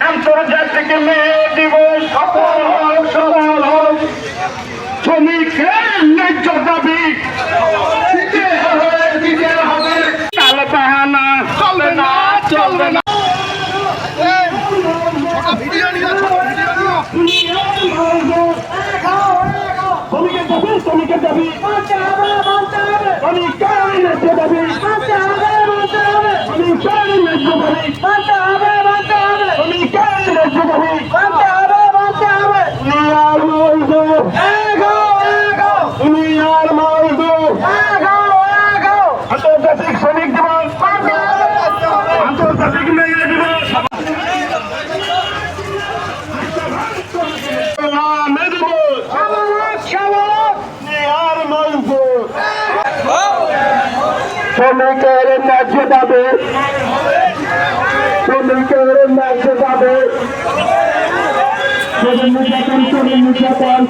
আন্তর্জাতিক মে দিবস সফল হোক, শ্রমিকের ন্যায্য দাবি দিতে হবে, কাল বাহানা চলবে না, চলবে না। শ্রমিকের দাবি আন্তর্জাতিক শ্রমিক দিবস, আন্তর্জাতিক মেয়ে দিবস, শ্রমিকের ন্যায্য দাবি, শ্রমিকের ন্যায্য দাবি, নির্যাতন